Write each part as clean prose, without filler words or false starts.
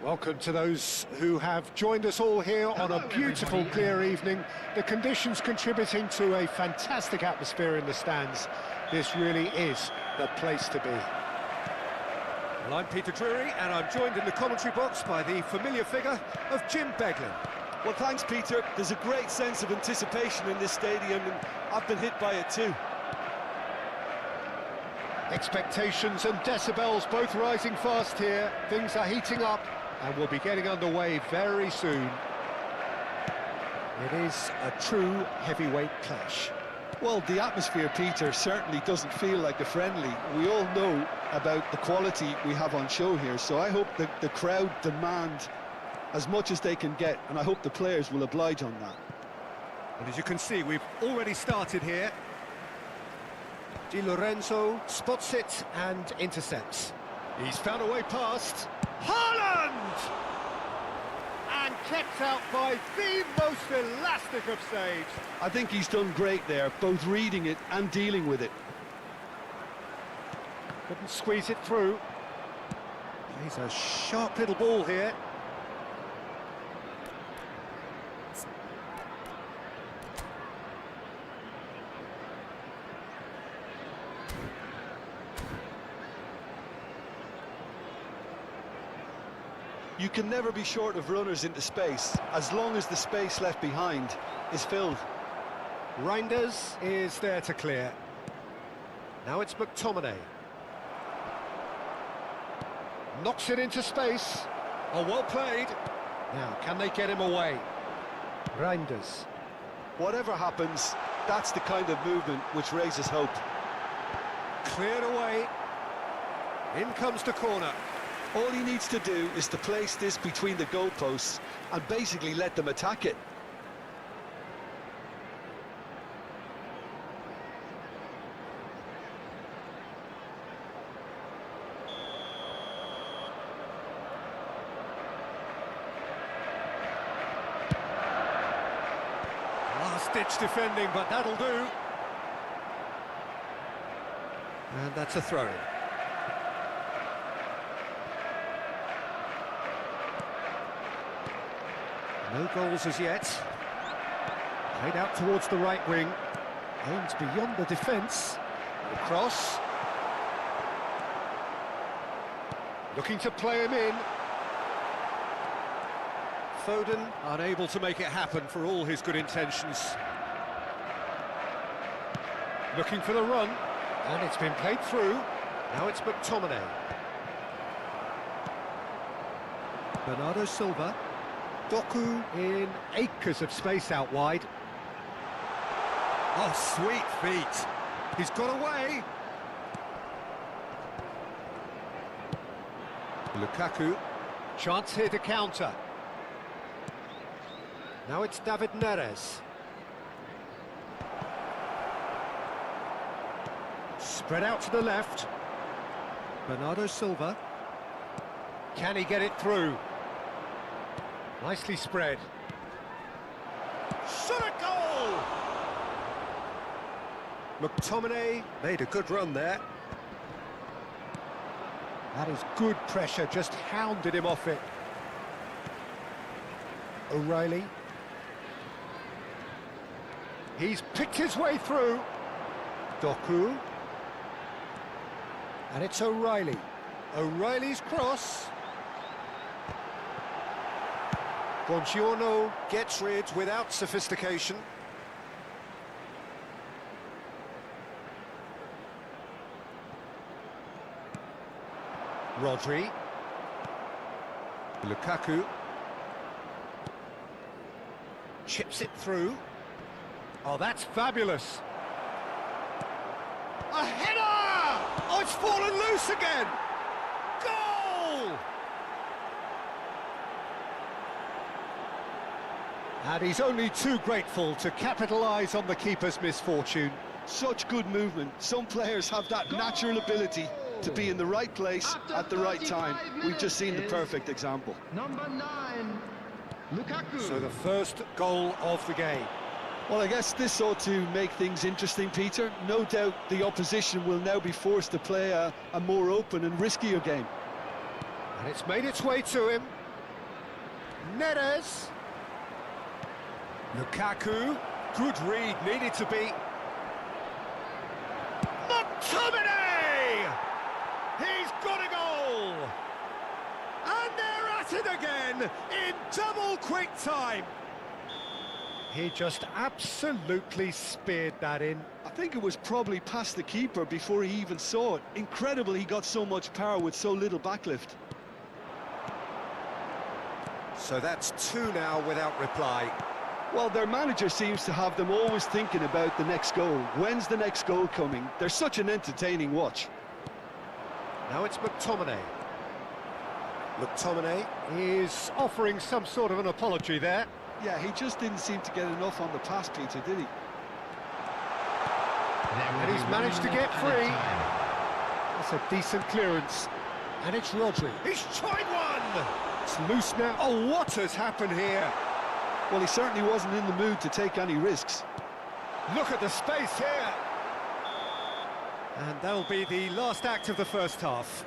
Welcome to those who have joined us all here on a beautiful, clear evening. The conditions contributing to a fantastic atmosphere in the stands. This really is the place to be. Well, I'm Peter Drury, and I'm joined in the commentary box by the familiar figure of Jim Beglin. Well, thanks, Peter. There's a great sense of anticipation in this stadium, and I've been hit by it too. Expectations and decibels both rising fast here. Things are heating up, and we'll be getting underway very soon. It is a true heavyweight clash. Well, the atmosphere, Peter, certainly doesn't feel like a friendly. We all know about the quality we have on show here, so I hope that the crowd demand as much as they can get, and I hope the players will oblige on that. And as you can see, we've already started here. Di Lorenzo spots it and intercepts. He's found a way past. Haaland! And kept out by the most elastic of saves. I think he's done great there, both reading it and dealing with it. Couldn't squeeze it through. Plays a sharp little ball here. You can never be short of runners into space, as long as the space left behind is filled. Reinders is there to clear. Now it's McTominay. Knocks it into space. Oh, well played. Now, can they get him away? Reinders. Whatever happens, that's the kind of movement which raises hope. Cleared away. In comes the corner. All he needs to do is to place this between the goalposts and basically let them attack it. Last-ditch defending, but that'll do. And that's a throw-in. No goals as yet. Played out towards the right wing. Aims beyond the defence. The cross. Looking to play him in. Foden unable to make it happen for all his good intentions. Looking for the run. And it's been played through. Now it's McTominay. Bernardo Silva. Doku in acres of space out wide. Oh, sweet feet. He's got away. Lukaku. Chance here to counter. Now it's David Neres. Spread out to the left. Bernardo Silva. Can he get it through? Nicely spread. Shot a goal! McTominay made a good run there. That is good pressure, just hounded him off it. O'Reilly. He's picked his way through. Doku. And it's O'Reilly. O'Reilly's cross. Buongiorno gets rid without sophistication. Rodri. Lukaku. Chips it through. Oh, that's fabulous. A header! Oh, it's fallen loose again! Goal! And he's only too grateful to capitalise on the keeper's misfortune. Such good movement. Some players have that natural ability to be in the right place at the right time. We've just seen the perfect example. Number 9, Lukaku. So the first goal of the game. Well, I guess this ought to make things interesting, Peter. No doubt the opposition will now be forced to play a more open and riskier game. And it's made its way to him. Neres. Lukaku. Good read, needed to be. McTominay! He's got a goal! And they're at it again in double quick time. He just absolutely speared that in. I think it was probably past the keeper before he even saw it. Incredible he got so much power with so little backlift. So that's two now without reply. Well, their manager seems to have them always thinking about the next goal. When's the next goal coming? They're such an entertaining watch. Now it's McTominay. McTominay is offering some sort of an apology there. Yeah, he just didn't seem to get enough on the pass, Peter, did he? And he's managed to get free. That's a decent clearance. And it's Rodri. He's tried one! It's loose now. Oh, what has happened here? Well, he certainly wasn't in the mood to take any risks. Look at the space here. And that'll be the last act of the first half.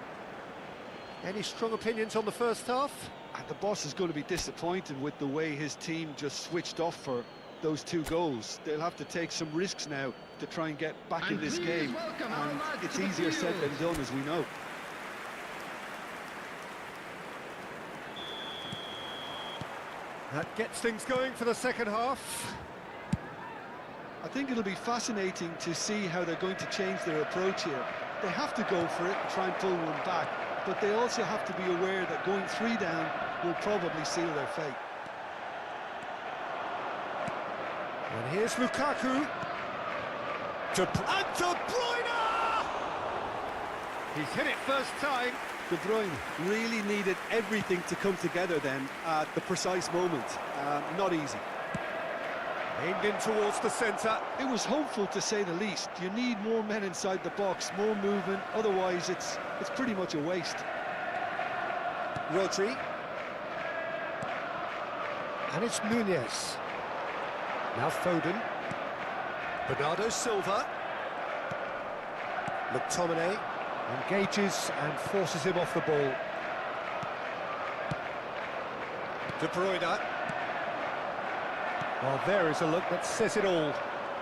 Any strong opinions on the first half? And the boss is going to be disappointed with the way his team just switched off for those two goals. They'll have to take some risks now to try and get back in this game. And it's easier said than done, as we know. That gets things going for the second half. I think it'll be fascinating to see how they're going to change their approach here. They have to go for it and try and pull one back, but they also have to be aware that going 3 down will probably seal their fate. And here's Lukaku. And De Bruyne! He's hit it first time. De Bruyne really needed everything to come together then at the precise moment. Not easy. Aimed in towards the centre. It was hopeful, to say the least. You need more men inside the box, more movement, otherwise it's pretty much a waste. Rodri. And it's Nunez. Now Foden. Bernardo Silva. McTominay engages and forces him off the ball. De Bruyne. Well, there is a look that says it all.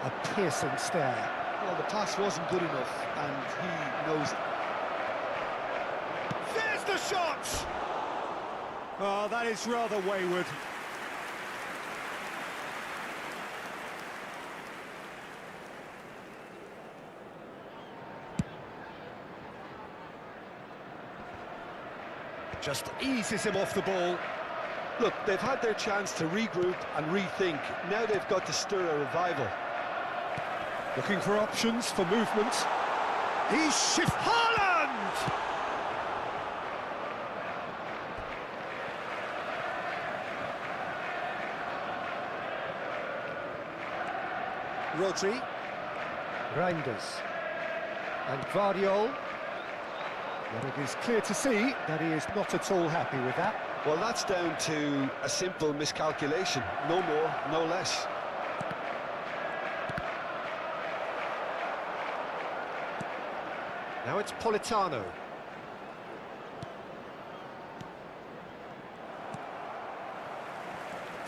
A piercing stare. Well, the pass wasn't good enough, and he knows it. There's the shot! Oh, that is rather wayward. Just eases him off the ball. Look, they've had their chance to regroup and rethink. Now they've got to stir a revival. Looking for options for movement. He's shift Haaland! Rodri. Reinders. And Guardiola. But it is clear to see that he is not at all happy with that. Well, that's down to a simple miscalculation. No more, no less. Now it's Politano.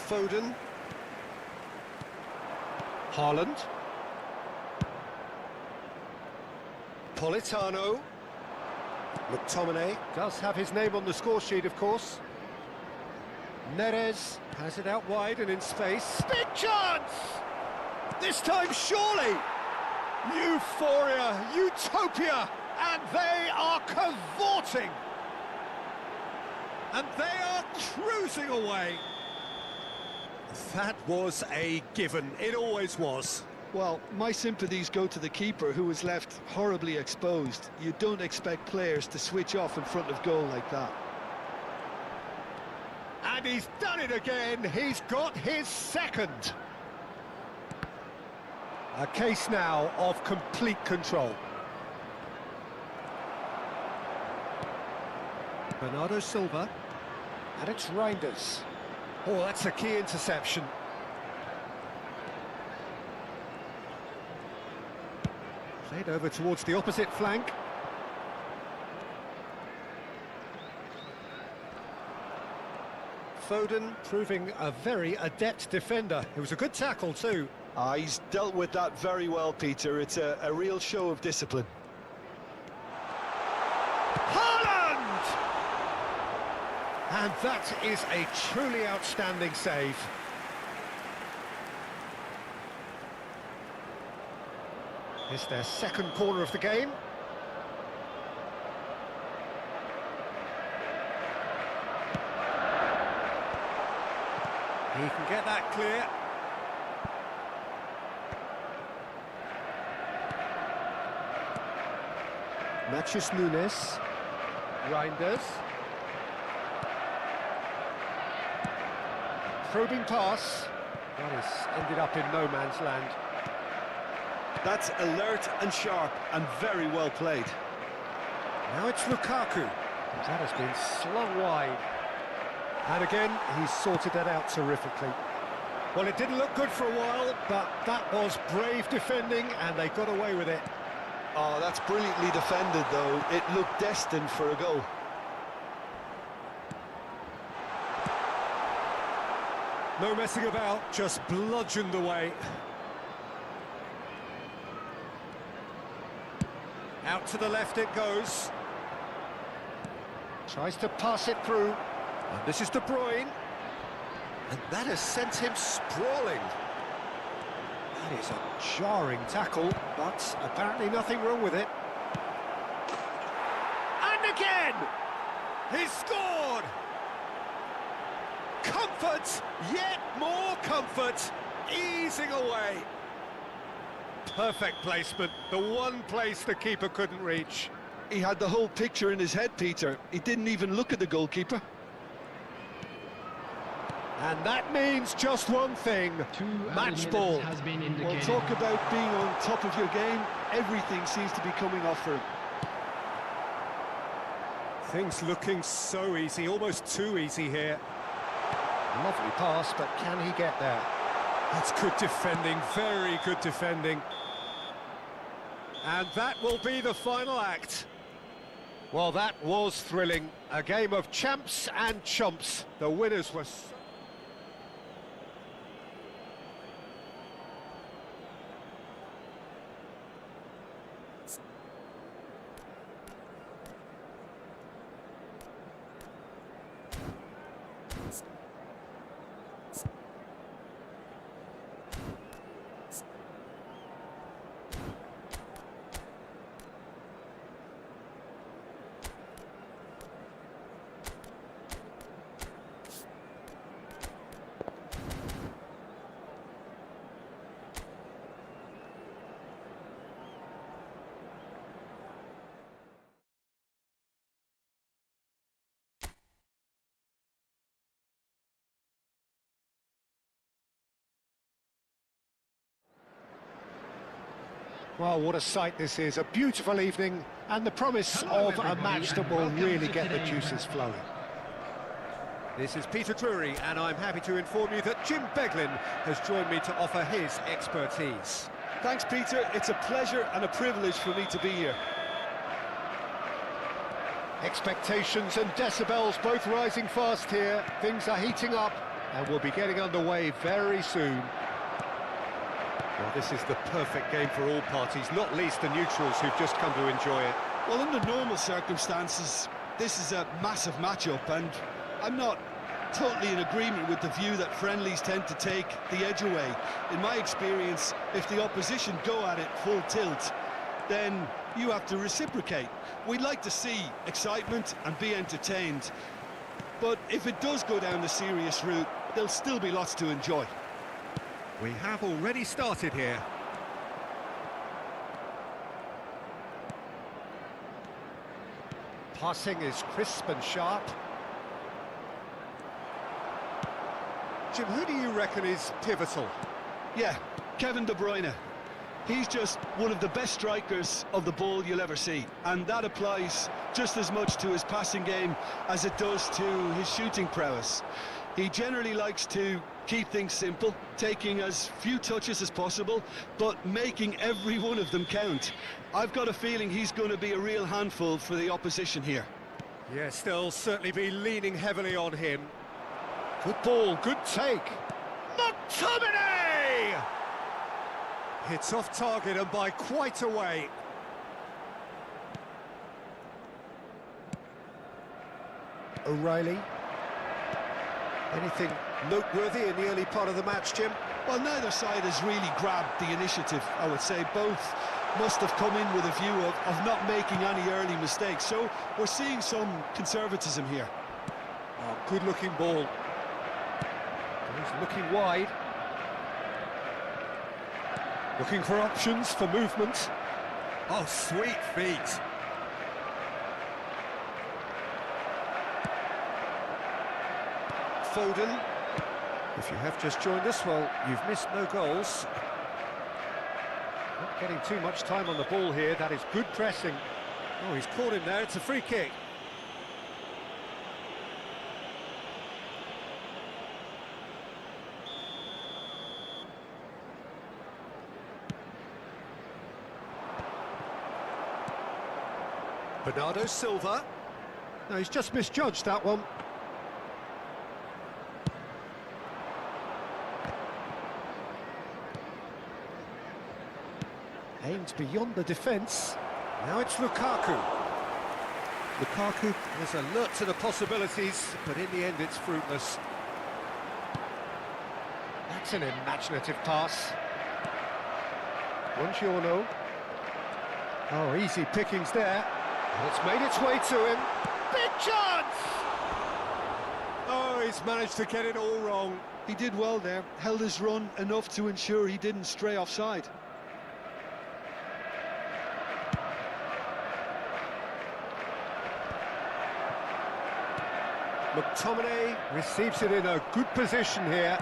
Foden. Haaland. Politano. McTominay does have his name on the score sheet, of course. Neres has it out wide and in space. Big chance! This time, surely! Euphoria, utopia, and they are cavorting! And they are cruising away! That was a given, it always was. Well, my sympathies go to the keeper, who was left horribly exposed. You don't expect players to switch off in front of goal like that. And he's done it again, he's got his second. A case now of complete control. Bernardo Silva, and it's Reinders. Oh, that's a key interception. Played over towards the opposite flank. Foden proving a very adept defender. It was a good tackle too. He's dealt with that very well, Peter. It's a real show of discipline. Haaland! And that is a truly outstanding save. It's their second corner of the game. He can get that clear. Matthews Nunes. Reinders. Probing pass. That has ended up in no man's land. That's alert and sharp and very well played. Now it's Lukaku. That has been slung wide. And again, he's sorted that out terrifically. Well, it didn't look good for a while, but that was brave defending, and they got away with it. Oh, that's brilliantly defended, though. It looked destined for a goal. No messing about, just bludgeoned away. Out to the left it goes. Tries to pass it through. And this is De Bruyne. And that has sent him sprawling. That is a jarring tackle, but apparently nothing wrong with it. And again! He's scored! Comfort! Yet more comfort! Easing away. Perfect placement, the one place the keeper couldn't reach. He had the whole picture in his head, Peter. He didn't even look at the goalkeeper. And that means just one thing, match ball. Well, talk about being on top of your game. Everything seems to be coming off for him. Things looking so easy, almost too easy here. Lovely pass, but can he get there? That's good defending, very good defending. And that will be the final act. Well, that was thrilling. A game of champs and chumps. The winners were... Well, what a sight this is, a beautiful evening, and the promise of a match that will really get the juices flowing. This is Peter Drury, and I'm happy to inform you that Jim Beglin has joined me to offer his expertise. Thanks, Peter. It's a pleasure and a privilege for me to be here. Expectations and decibels both rising fast here. Things are heating up, and we'll be getting underway very soon. Well, this is the perfect game for all parties, not least the neutrals who've just come to enjoy it. Well, under normal circumstances, this is a massive matchup, and I'm not totally in agreement with the view that friendlies tend to take the edge away. In my experience, if the opposition go at it full tilt, then you have to reciprocate. We'd like to see excitement and be entertained, but if it does go down the serious route, there'll still be lots to enjoy. We have already started here. Passing is crisp and sharp. Jim, who do you reckon is pivotal? Yeah, Kevin De Bruyne. He's just one of the best strikers of the ball you'll ever see, and that applies just as much to his passing game as it does to his shooting prowess. He generally likes to keep things simple, taking as few touches as possible, but making every one of them count. I've got a feeling he's going to be a real handful for the opposition here. Yes, they'll certainly be leaning heavily on him. Good ball, good take. McTominay! Hits off target and by quite a way. O'Reilly. Anything noteworthy in the early part of the match, Jim? Well, neither side has really grabbed the initiative, I would say. Both must have come in with a view of not making any early mistakes. So we're seeing some conservatism here. Oh, good-looking ball. He's looking wide. Looking for options for movement. Oh, sweet feet. Foden. If you have just joined us, well, you've missed no goals. Not getting too much time on the ball here. That is good pressing. Oh, he's caught him there. It's a free kick. Bernardo Silva. No, he's just misjudged that one. Aimed beyond the defence. Now it's Lukaku. Lukaku is alert to the possibilities, but in the end it's fruitless. That's an imaginative pass. Buongiorno. Oh, easy pickings there. And it's made its way to him. Big chance! Oh, he's managed to get it all wrong. He did well there, held his run enough to ensure he didn't stray offside. McTominay receives it in a good position here.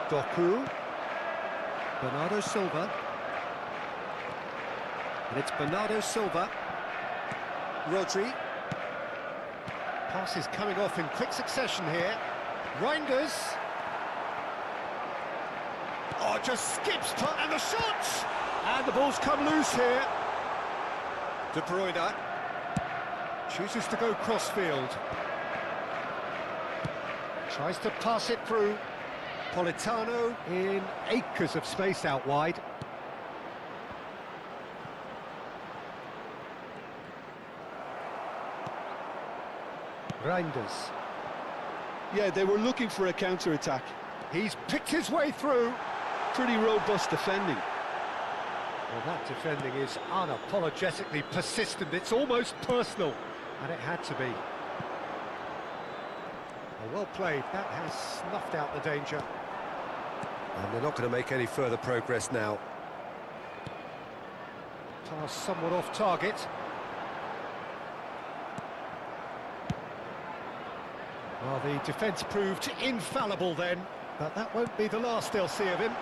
Doku. Bernardo Silva. And it's Bernardo Silva. Rodri. Pass is coming off in quick succession here. Reinders. Oh, just skips, and the shot! And the ball's come loose here. De Bruyne chooses to go crossfield. Tries to pass it through. Politano in acres of space out wide. Reinders. Yeah, they were looking for a counter-attack. He's picked his way through. Pretty robust defending. Well, that defending is unapologetically persistent. It's almost personal, and it had to be. Well played. That has snuffed out the danger. And they're not going to make any further progress now. Pass somewhat off target. Well, the defence proved infallible then, but that won't be the last they'll see of him.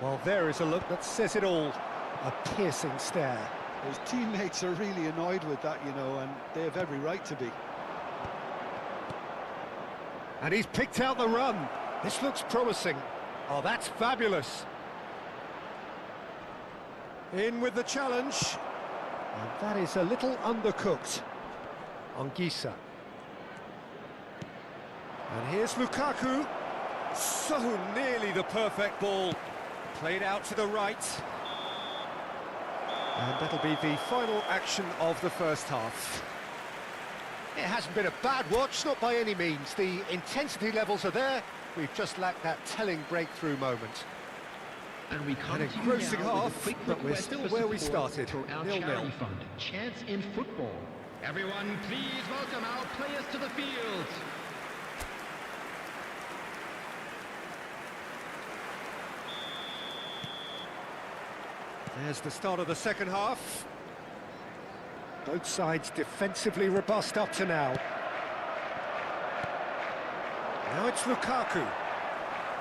Well, there is a look that says it all. A piercing stare. His teammates are really annoyed with that, you know, and they have every right to be. And he's picked out the run. This looks promising. Oh, that's fabulous. In with the challenge. And that is a little undercooked. Anguissa. And here's Lukaku. So nearly the perfect ball. Played out to the right. And that'll be the final action of the first half. It hasn't been a bad watch, not by any means. The intensity levels are there. We've just lacked that telling breakthrough moment. And we come An to you engrossing now with a half, quick but we're request still for where we support started, for our 0-0. charity fund, Chance in Football. Everyone, please welcome our players to the field. There's the start of the second half. Both sides defensively robust up to now. Now it's Lukaku.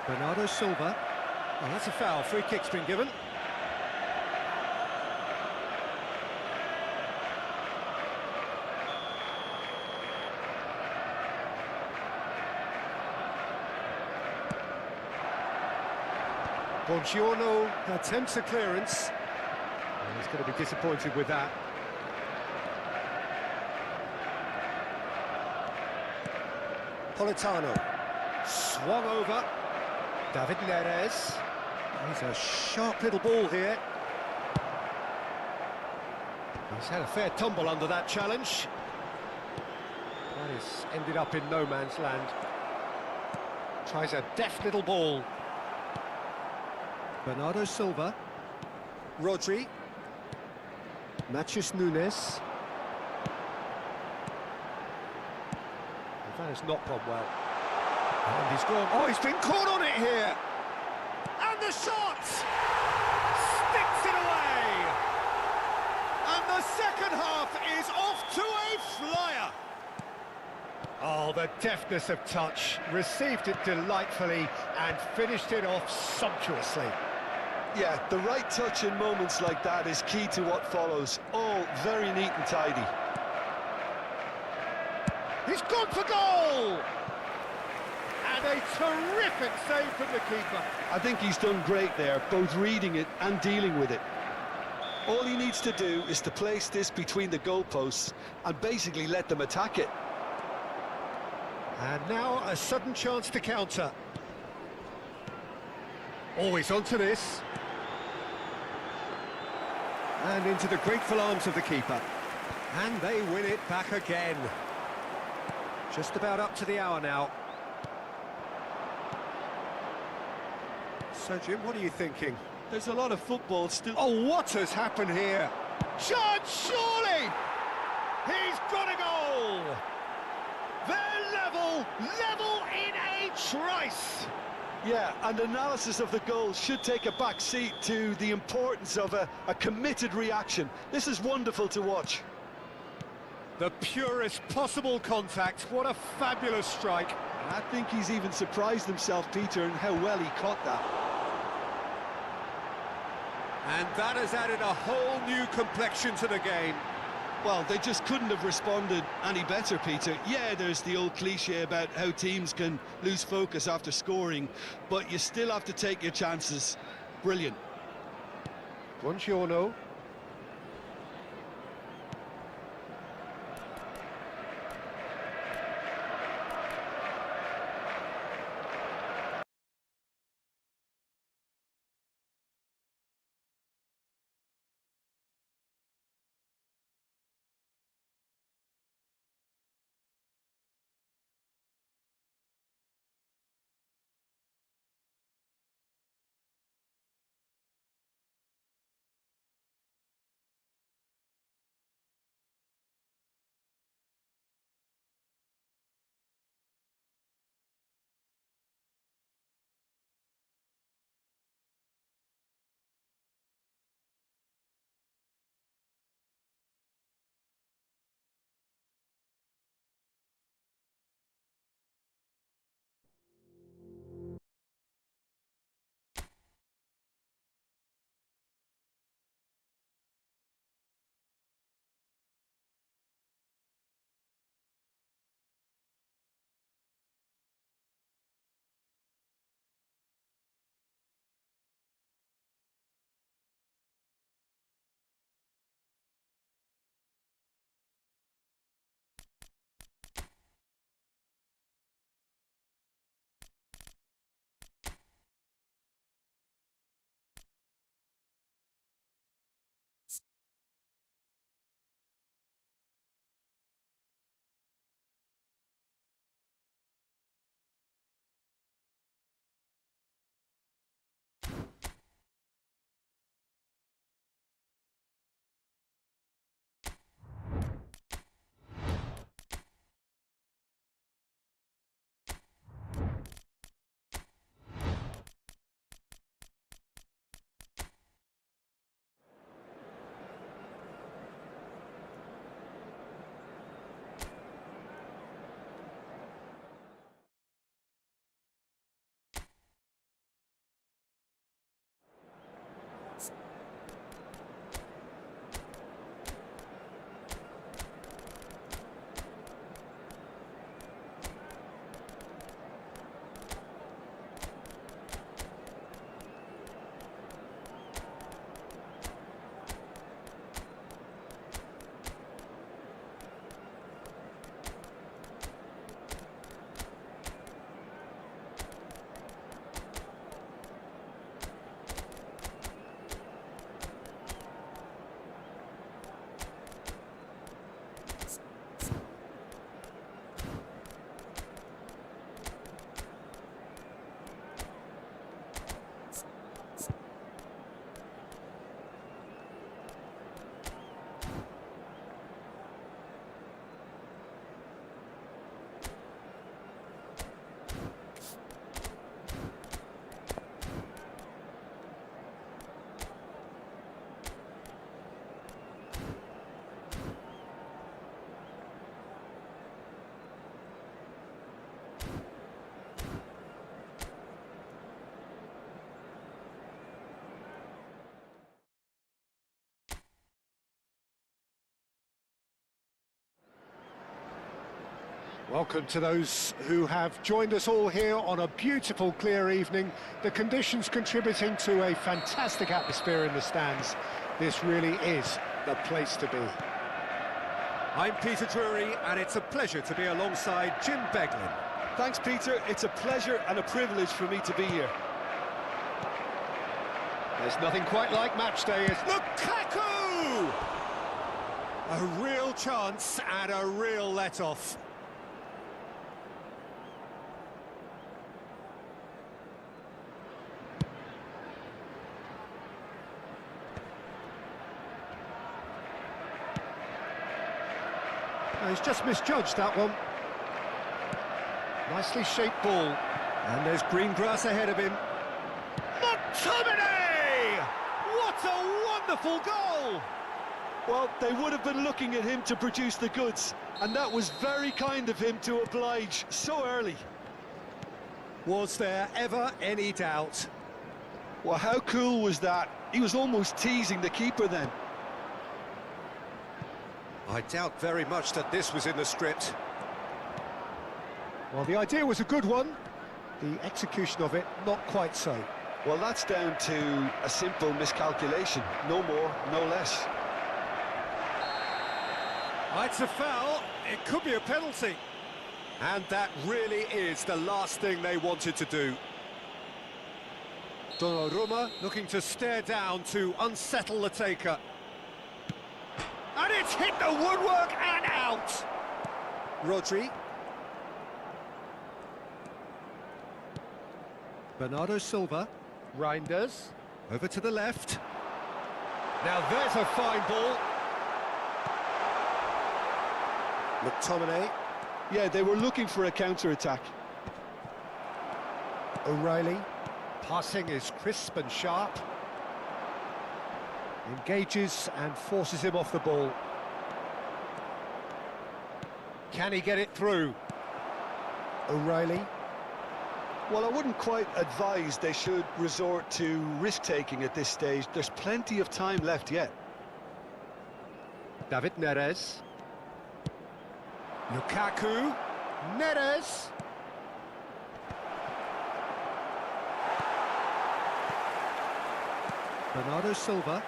Bernardo Silva. Oh, that's a foul. Free kick's been given. Buongiorno attempts a clearance. And he's going to be disappointed with that. Politano. Swung over. David Neres. He's a sharp little ball here. He's had a fair tumble under that challenge. That has ended up in no man's land. Tries a deft little ball. Bernardo Silva. Rodri. Matheus Nunes. That has not gone well. And he's gone. Oh, he's been caught on it here. And the shot! Sticks it away! And the second half is off to a flyer. Oh, the deftness of touch. Received it delightfully and finished it off sumptuously. Yeah, the right touch in moments like that is key to what follows. All very neat and tidy. He's gone for goal! And a terrific save from the keeper. I think he's done great there, both reading it and dealing with it. All he needs to do is to place this between the goalposts and basically let them attack it. And now a sudden chance to counter. Always onto this. And into the grateful arms of the keeper. And they win it back again. Just about up to the hour now. So, Jim, what are you thinking? There's a lot of football still... Oh, what has happened here? Chance, surely! He's got a goal! They're level in a trice! Yeah, and analysis of the goal should take a back seat to the importance of a committed reaction. This is wonderful to watch. The purest possible contact. What a fabulous strike. I think he's even surprised himself, Peter, in how well he caught that. And that has added a whole new complexion to the game. Well, they just couldn't have responded any better, Peter. Yeah, there's the old cliche about how teams can lose focus after scoring, but you still have to take your chances. Brilliant. Buongiorno. Welcome to those who have joined us all here on a beautiful, clear evening. The conditions contributing to a fantastic atmosphere in the stands. This really is the place to be. I'm Peter Drury, and it's a pleasure to be alongside Jim Beglin. Thanks, Peter. It's a pleasure and a privilege for me to be here. There's nothing quite like match day, is Lukaku! A real chance and a real let-off. He's just misjudged that one. Nicely shaped ball. And there's green grass ahead of him. McTominay! What a wonderful goal! Well, they would have been looking at him to produce the goods, and that was very kind of him to oblige so early. Was there ever any doubt? Well, how cool was that? He was almost teasing the keeper then. I doubt very much that this was in the script. Well, the idea was a good one. The execution of it, not quite so. Well, that's down to a simple miscalculation. No more, no less. It's a foul. It could be a penalty. And that really is the last thing they wanted to do. Donnarumma looking to stare down to unsettle the taker. And it's hit the woodwork and out! Rodri. Bernardo Silva. Reinders. Over to the left. Now there's a fine ball. McTominay. Yeah, they were looking for a counter-attack. O'Reilly. Passing is crisp and sharp. Engages and forces him off the ball. Can he get it through? O'Reilly. Well, I wouldn't quite advise they should resort to risk-taking at this stage. There's plenty of time left yet. David Neres. Lukaku. Neres. Bernardo Silva.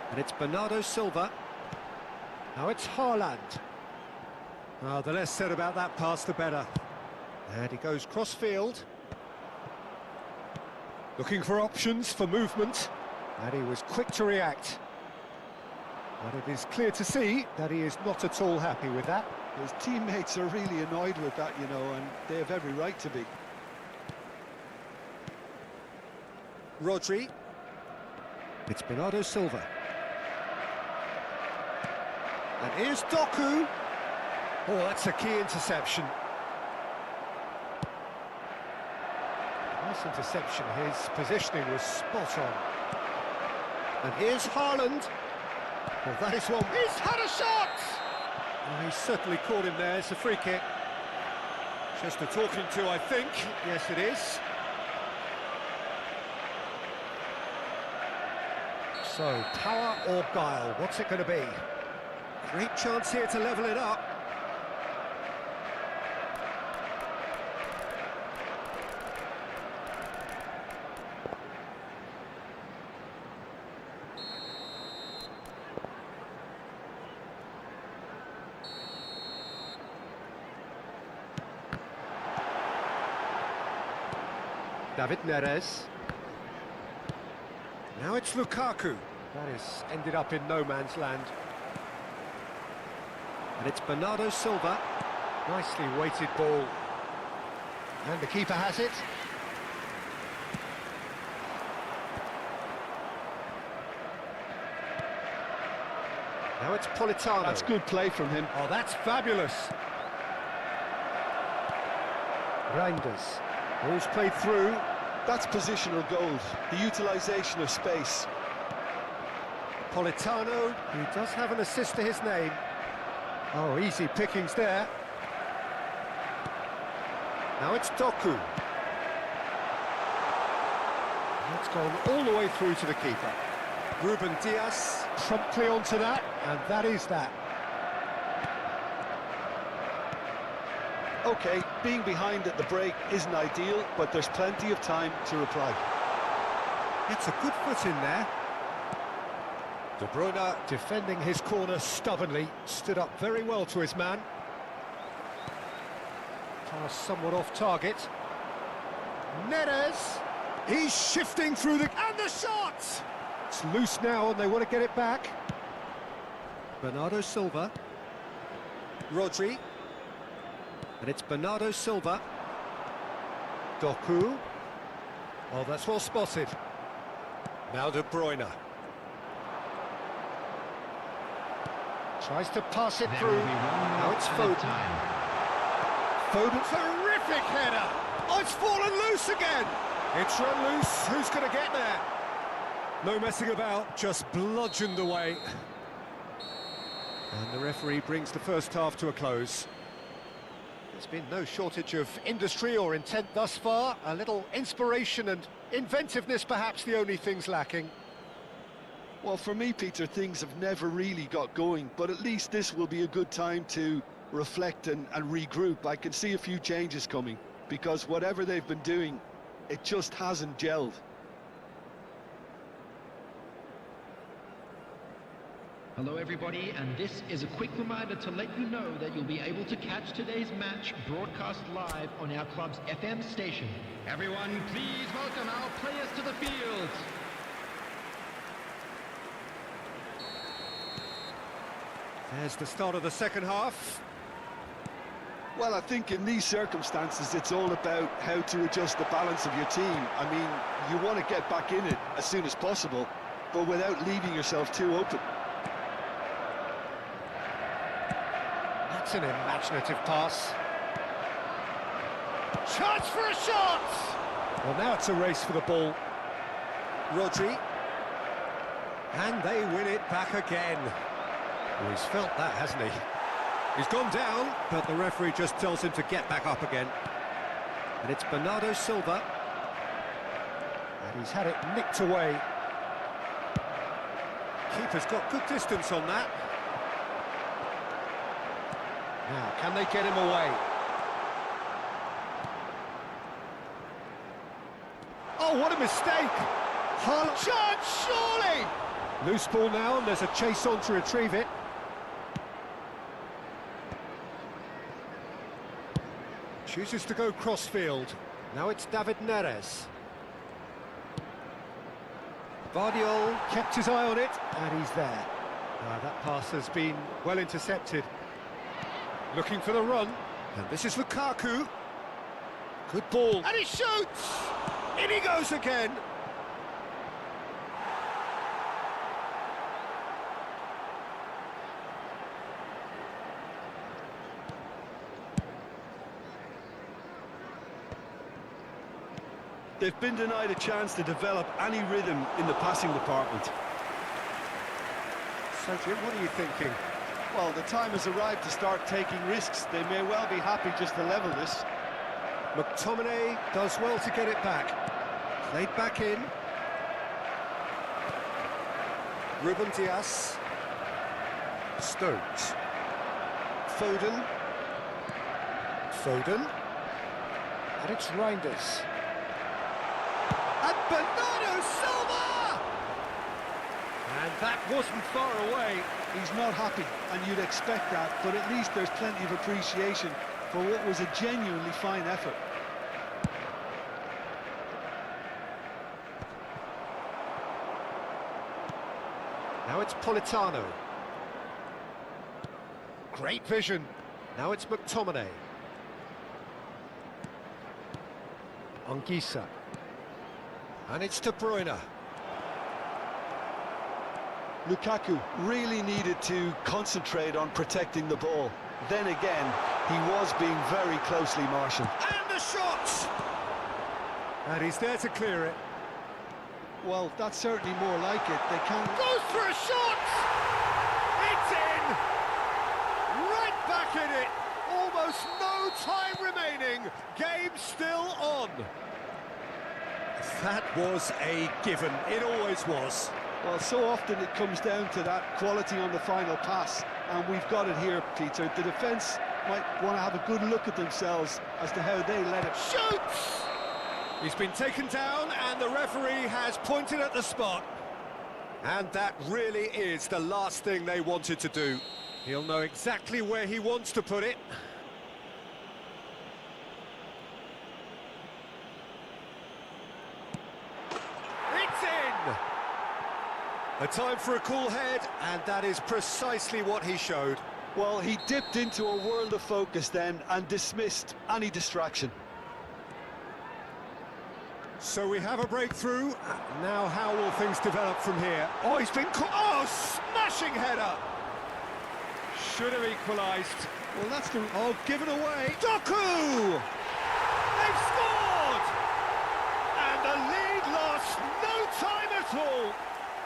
And it's Bernardo Silva. Now it's Haaland. Well, the less said about that pass, the better. And he goes cross-field. Looking for options for movement. And he was quick to react. But it is clear to see that he is not at all happy with that. His teammates are really annoyed with that, you know, and they have every right to be. Rodri. It's Bernardo Silva. And here's Doku. Oh, that's a key interception. Nice interception. His positioning was spot on. And here's Haaland. Well, that is one. He's had a shot! Well, he's certainly caught him there. It's a free kick. Just a talking to, I think. Yes, it is. So, power or guile, what's it going to be? Great chance here to level it up. David Neres. Now it's Lukaku. That has ended up in no man's land. And it's Bernardo Silva. Nicely weighted ball. And the keeper has it. Now it's Politano. That's good play from him. Oh, that's fabulous. Reinders. Ball's played through. That's positional gold, the utilisation of space. Politano, he does have an assist to his name. Oh, easy pickings there. Now it's Doku. That's gone all the way through to the keeper. Ruben Dias. Promptly onto that, and that is that. OK, being behind at the break isn't ideal, but there's plenty of time to reply. Gets a good foot in there. De Bruyne defending his corner stubbornly, stood up very well to his man. Pass somewhat off target. Neres, he's shifting through the... and the shot! It's loose now and they want to get it back. Bernardo Silva. Rodri. And it's Bernardo Silva. Doku. Oh, that's well spotted. Now De Bruyne. Tries to pass it through. Now it's Foden. Foden, terrific header! Oh, it's fallen loose again! It's run loose, who's going to get there? No messing about, just bludgeoned away. And the referee brings the first half to a close. There's been no shortage of industry or intent thus far. A little inspiration and inventiveness, perhaps the only things lacking. Well, for me, Peter, things have never really got going, but at least this will be a good time to reflect and regroup. I can see a few changes coming, because whatever they've been doing, it just hasn't gelled. Hello everybody, and this is a quick reminder to let you know that you'll be able to catch today's match broadcast live on our club's FM station. Everyone, please welcome our players to the field. There's the start of the second half. Well, I think in these circumstances, it's all about how to adjust the balance of your team. I mean, you want to get back in it as soon as possible, but without leaving yourself too open. That's an imaginative pass. Chance for a shot! Well, now it's a race for the ball. Rodri. And they win it back again. Well, he's felt that, hasn't he? He's gone down, but the referee just tells him to get back up again. And it's Bernardo Silva. And he's had it nicked away. Keeper's got good distance on that. Now, can they get him away? Oh, what a mistake! Chance, surely! Loose ball now, and there's a chase on to retrieve it. Chooses to go crossfield. Now it's David Neres. Vardiol kept his eye on it, and he's there. That pass has been well intercepted. Looking for the run, and this is Lukaku. Good ball, and he shoots! In he goes again. They've been denied a chance to develop any rhythm in the passing department. So, Jim, what are you thinking? Well, the time has arrived to start taking risks. They may well be happy just to level this. McTominay does well to get it back. Played back in. Ruben Dias. Stones. Foden. Foden. And it's Reinders. And Bernardo Silva! And that wasn't far away. He's not happy, and you'd expect that, but at least there's plenty of appreciation for what was a genuinely fine effort. Now it's Politano. Great vision. Now it's McTominay. Anguissa. And it's De Bruyne. Lukaku really needed to concentrate on protecting the ball. Then again, he was being very closely marshalled. And the shot! And he's there to clear it. Well, that's certainly more like it. They can... Goes for a shot! It's in! Right back in it! Almost no time remaining. Game still on. That was a given. It always was. Well, so often it comes down to that quality on the final pass, and we've got it here, Peter. The defence might want to have a good look at themselves as to how they let it. Shoots! He's been taken down and the referee has pointed at the spot. And that really is the last thing they wanted to do. He'll know exactly where he wants to put it. It's in! A time for a cool head, and that is precisely what he showed. Well, he dipped into a world of focus then and dismissed any distraction. So we have a breakthrough. Now how will things develop from here? Oh, he's been caught. Oh, smashing header! Should have equalised. Well, that's the... Oh, given away. Doku! They've scored! And the lead lost no time at all.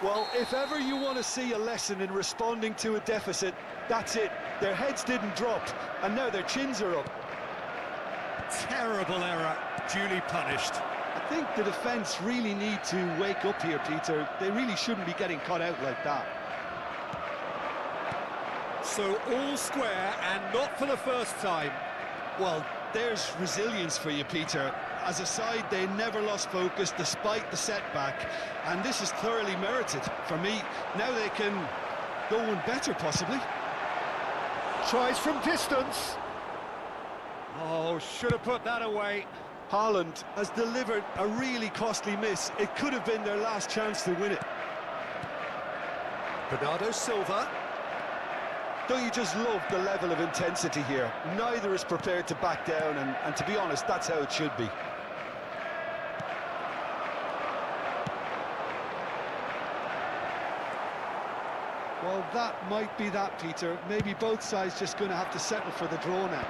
Well, if ever you want to see a lesson in responding to a deficit, that's it. Their heads didn't drop, and now their chins are up. Terrible error, duly punished. I think the defence really need to wake up here, Peter. They really shouldn't be getting caught out like that. So all square, and not for the first time. Well, there's resilience for you, Peter. As a side, they never lost focus despite the setback, and this is thoroughly merited. For me, now they can go one better, possibly. Tries from distance. Oh, should have put that away. Haaland has delivered a really costly miss. It could have been their last chance to win it. Bernardo Silva. Don't you just love the level of intensity here? Neither is prepared to back down, and to be honest, that's how it should be. Well, that might be that, Peter. Maybe both sides just going to have to settle for the draw now.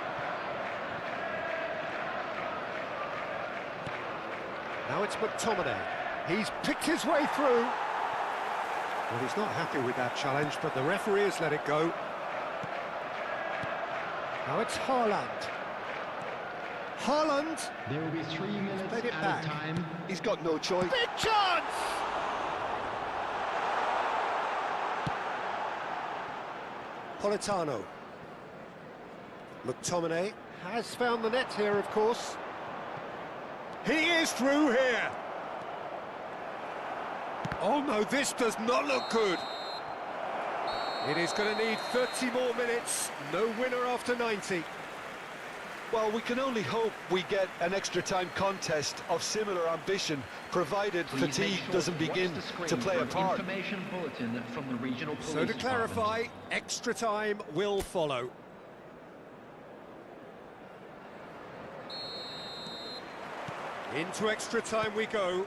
Now it's McTominay. He's picked his way through. Well, he's not happy with that challenge, but the referee has let it go. Now it's Haaland. Haaland! There will be 3 minutes Played it out back. of time. He's got no choice. Big chance! Politano. McTominay has found the net here, of course. He is through here. Oh no, this does not look good. It is going to need 30 more minutes. No winner after 90. Well, we can only hope we get an extra time contest of similar ambition, provided Please fatigue make sure doesn't to watch begin the screen to play for a an part. Information bulletin from the regional police So to department. clarify, extra time will follow. Into extra time we go.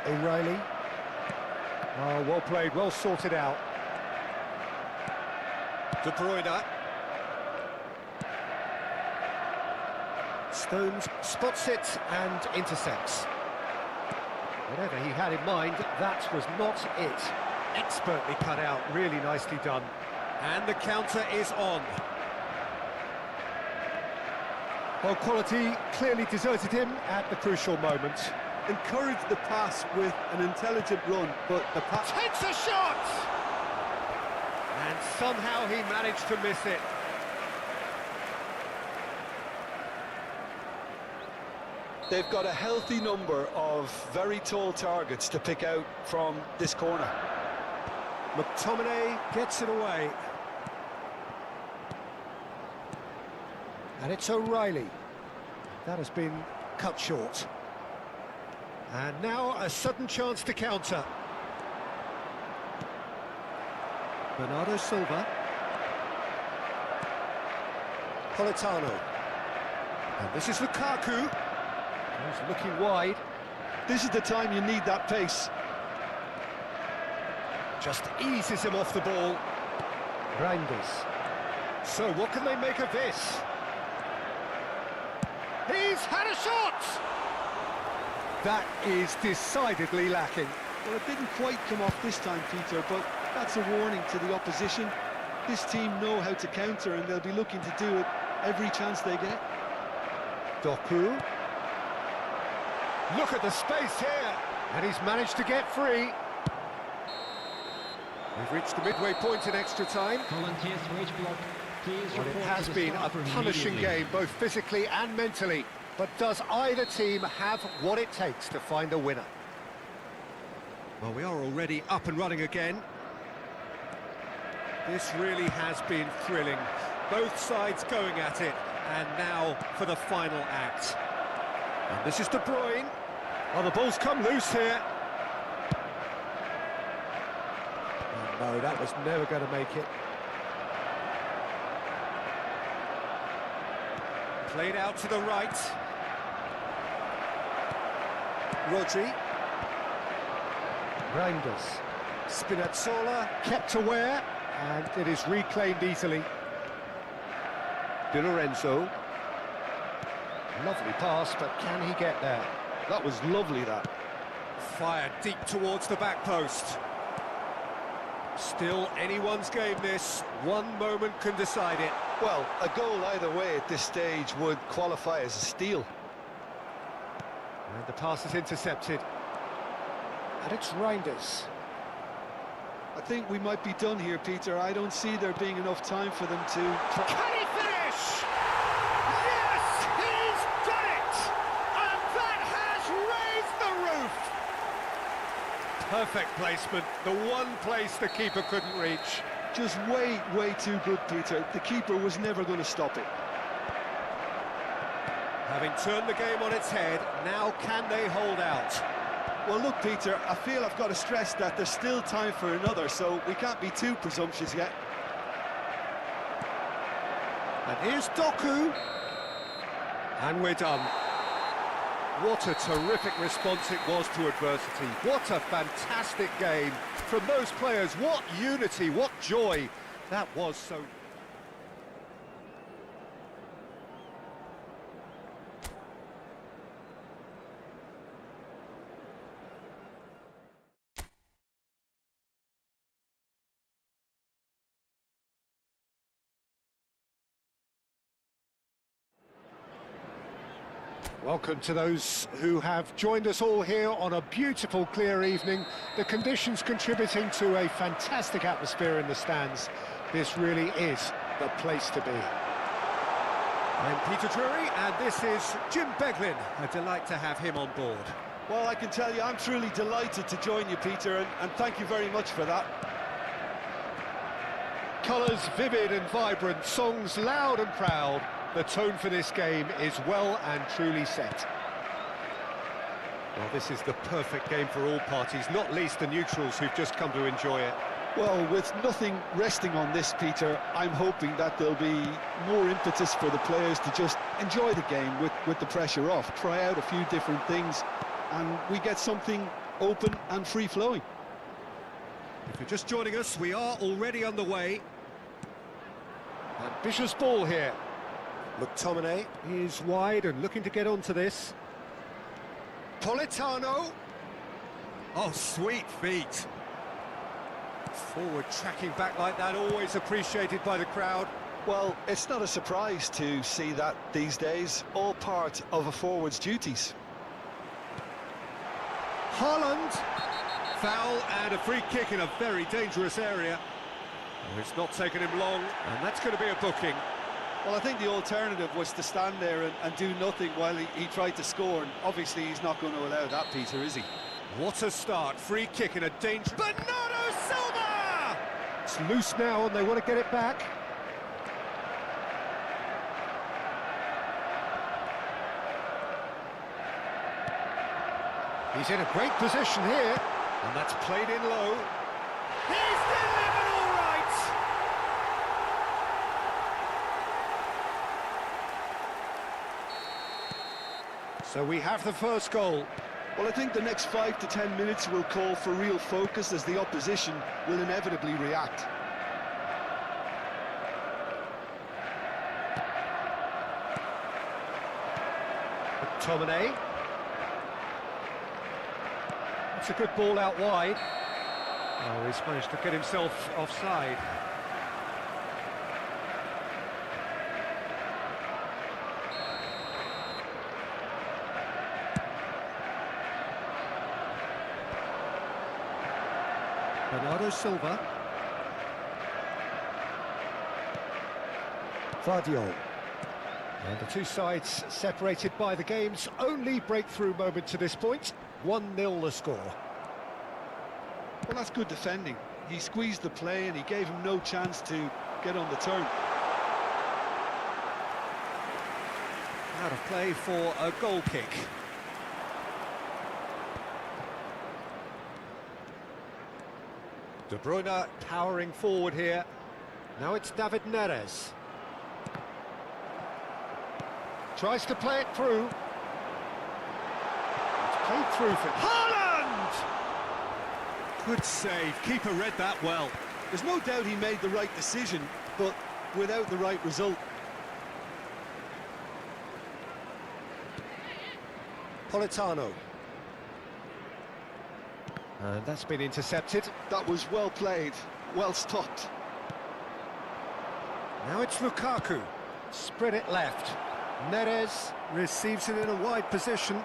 O'Reilly. Oh, well played, well sorted out. De Bruyne. Stones spots it and intercepts. Whatever he had in mind, that was not it. Expertly cut out, really nicely done. And the counter is on. Well, quality clearly deserted him at the crucial moment. Encouraged the pass with an intelligent run, but the pass... Takes a shot! And somehow he managed to miss it. They've got a healthy number of very tall targets to pick out from this corner. McTominay gets it away. And it's O'Reilly. That has been cut short. And now a sudden chance to counter. Bernardo Silva. Politano. And this is Lukaku. He's looking wide. This is the time you need that pace. Just eases him off the ball. Reinders. So what can they make of this? He's had a shot! That is decidedly lacking. Well, it didn't quite come off this time, Peter, but that's a warning to the opposition. This team know how to counter, and they'll be looking to do it every chance they get. Doku. Look at the space here. And he's managed to get free. We've reached the midway point in extra time. Volunteers for each block, please Well, it report has to the been a staff room punishing immediately. game, both physically and mentally. But does either team have what it takes to find a winner? Well, we are already up and running again. This really has been thrilling. Both sides going at it. And now for the final act. And this is De Bruyne. Oh, the ball's come loose here. Oh, no, that was never going to make it. Played out to the right. Rodri. Reinders. Spinazzola. Kept aware, and it is reclaimed easily. Di Lorenzo. Lovely pass, but can he get there? That was lovely, that. Fired deep towards the back post. Still anyone's game this. One moment can decide it. Well, a goal either way at this stage would qualify as a steal. And the pass is intercepted. And it's Reinders. I think we might be done here, Peter. I don't see there being enough time for them to... Can he finish? Yes, he's done it! And that has raised the roof! Perfect placement. The one place the keeper couldn't reach. Just way too good, Peter. The keeper was never going to stop it. Having turned the game on its head, now can they hold out? Well, look, Peter, I feel I've got to stress that there's still time for another, so we can't be too presumptuous yet. And here's Doku. And we're done. What a terrific response it was to adversity. What a fantastic game from those players. What unity, what joy. That was so... Welcome to those who have joined us all here on a beautiful, clear evening. The conditions contributing to a fantastic atmosphere in the stands. This really is the place to be. I'm Peter Drury, and this is Jim Beglin. A delight to have him on board. Well, I can tell you, I'm truly delighted to join you, Peter, and thank you very much for that. Colours vivid and vibrant, songs loud and proud. The tone for this game is well and truly set. Well, this is the perfect game for all parties, not least the neutrals who've just come to enjoy it. Well, with nothing resting on this, Peter, I'm hoping that there'll be more impetus for the players to just enjoy the game with the pressure off, try out a few different things, and we get something open and free-flowing. If you're just joining us, we are already underway. Ambitious ball here. McTominay is wide and looking to get onto this. Politano. Oh, sweet feet. Forward tracking back like that, always appreciated by the crowd. Well, it's not a surprise to see that these days, all part of a forward's duties. Haaland. Foul and a free kick in a very dangerous area. Oh, it's not taken him long, and that's going to be a booking. Well, I think the alternative was to stand there and do nothing while he tried to score, and obviously he's not going to allow that, Peter, is he? What a start, free kick in a dangerous... Bernardo Silva! It's loose now and they want to get it back. He's in a great position here. And that's played in low. He's delivered all right! So we have the first goal. Well, I think the next 5 to 10 minutes will call for real focus as the opposition will inevitably react. McTominay. It's a good ball out wide. Oh, he's managed to get himself offside. Bernardo Silva. Vardiol. And the two sides separated by the game's only breakthrough moment to this point. 1-0 the score. Well, that's good defending. He squeezed the play and he gave him no chance to get on the turn. Out of play for a goal kick. De Bruyne powering forward here. Now it's David Neres. Tries to play it through. It's played through for Haaland! Good save. Keeper read that well. There's no doubt he made the right decision, but without the right result. Politano. And that's been intercepted. That was well played, well stopped. Now it's Lukaku. Spread it left. Neres receives it in a wide position.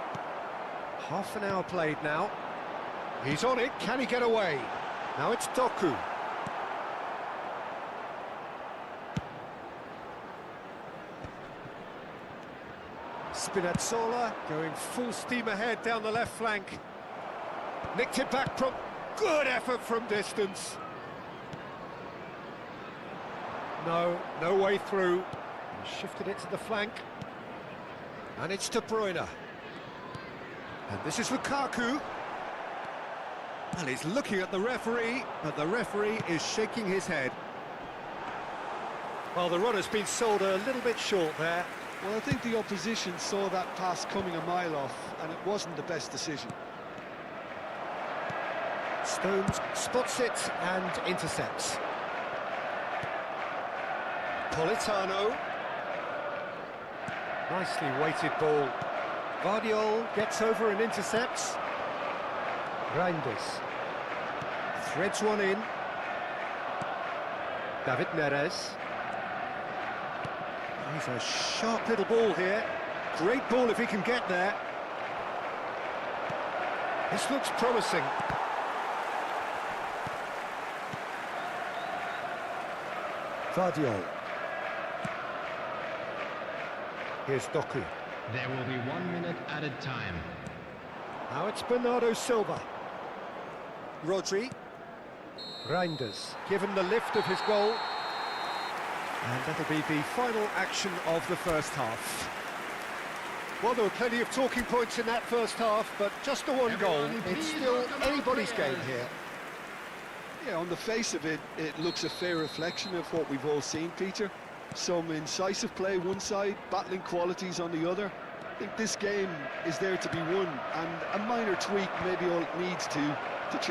Half an hour played now. He's on it. Can he get away? Now it's Doku. Spinazzola going full steam ahead down the left flank. Nicked it back from... Good effort from distance. No way through. He shifted it to the flank. And it's De Bruyne. And this is Lukaku. And he's looking at the referee, but the referee is shaking his head. Well, the runner's been sold a little bit short there. Well, I think the opposition saw that pass coming a mile off, and it wasn't the best decision. Stones spots it and intercepts. Politano. Nicely weighted ball. Vardiol gets over and intercepts. Reinders threads one in. David Neres. He's a sharp little ball here. Great ball if he can get there. This looks promising. Vardiol. Here's Doku. There will be 1 minute added time. Now it's Bernardo Silva. Rodri. Reinders, given the lift of his goal. And that'll be the final action of the first half. Well, there were plenty of talking points in that first half, but just the one goal. It's still anybody's game here. Yeah, on the face of it, it looks a fair reflection of what we've all seen, Peter. Some incisive play one side, battling qualities on the other. I think this game is there to be won, and a minor tweak maybe all it needs to change.